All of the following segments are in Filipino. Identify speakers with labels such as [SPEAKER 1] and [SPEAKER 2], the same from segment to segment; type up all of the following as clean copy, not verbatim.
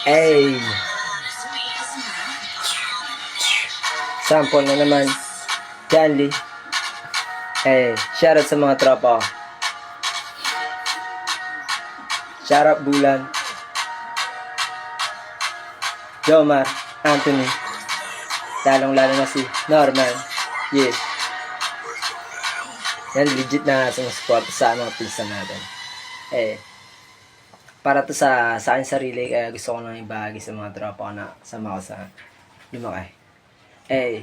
[SPEAKER 1] Ay, sample na naman. Janly. Eh, shoutout sa mga tropa ko. Shoutout Bulan. Jomar, Anthony. Lalong-lalo na si Norman. Yeah. Yan, legit na sumusupport sa mga pinsan natin. Eh, para to sa akin sarili, kaya gusto ko nang ibahagi sa mga tropa ko na sama ko sa lumaki. Eh,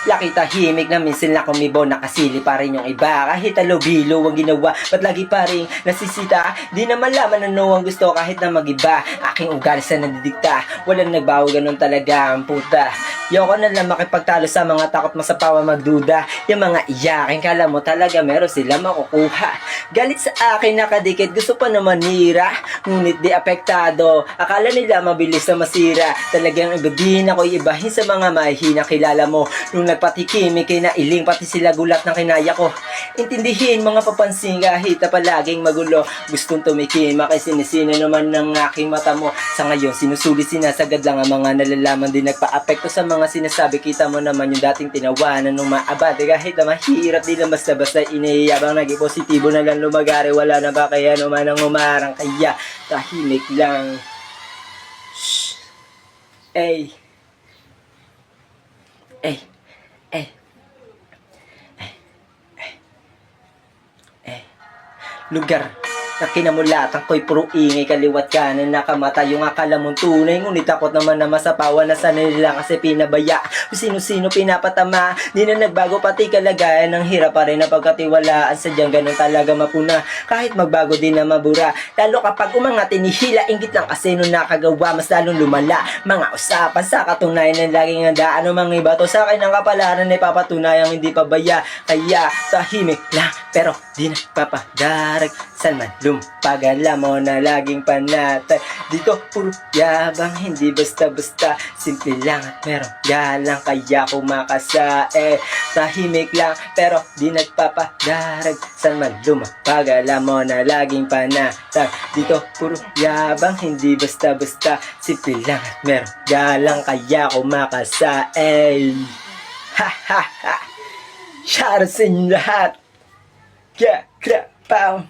[SPEAKER 1] laki tahimik na minsan na kumibo, nakasili pa rin yung iba. Kahit alubilo ang ginawa, ba't lagi pa rin nasisita? Di na malaman ano ang gusto kahit na magiba. Aking ugali sa nandidikta, walang nagbago, ganun talaga ang puta. Yoko na lang makipagtalo sa mga takot masapawa magduda. Yung mga iyakin, kala mo talaga meron sila makukuha. Galit sa akin nakadikit, gusto pa na manira. Ngunit di apektado, akala nila mabilis na masira. Talagang iba din ako ibahin sa mga mahihina kilala mo. Nung nagpatikimi kay nailing, pati sila gulat ng kinaya ko. Intindihin mga papansin kahit na palaging magulo. Gustong tumikim, makisinisino naman ng aking mata mo. Sa ngayon sinusulit, sinasagad lang ang mga nalalaman. Di nagpa-apekto sa mga sinasabi. Kita mo naman yung dating tinawanan nung maabate. Kahit na mahirap, di lang basta-basta inihiyabang naging positibo na lang lumagari. Wala na ba kaya naman ang umarang, kaya tahimik lang. Shhh. Ay. Ay. Ay. Ay. Lugar na kinamulatan ko'y puro ingay, kaliwat kanan nakamata yung akala mong tunay. Ngunit takot naman na masapawan na sana nila kasi pinabaya. Kung sino-sino pinapatama, di na nagbago pati kalagayan. Ang hirap pa rin na pagkatiwalaan, sadyang ganun talaga mapuna. Kahit magbago din na mabura, lalo kapag umangat tinihila, inggit lang kasi nung nakagawa, mas lalong lumala. Mga usapan sa katunayan ng laging handaan ng mga iba to. Sa akin ang kapalaran ay papatunayang hindi pabaya. Kaya tahimik lang pero di nagpapadarag. Saan man lumpag, alam mo na laging panatag. Dito puro yabang, hindi basta-basta. Simple lang at merong galang, kaya kumakasae. Tahimik lang pero di nagpapadarag. Saan man lumapag, alam mo na laging panatag. Dito puro yabang, hindi basta-basta. Simple lang at merong galang, kaya kumakasae. Ha ha ha. Shoutout sa inyo lahat. Yeah, pow.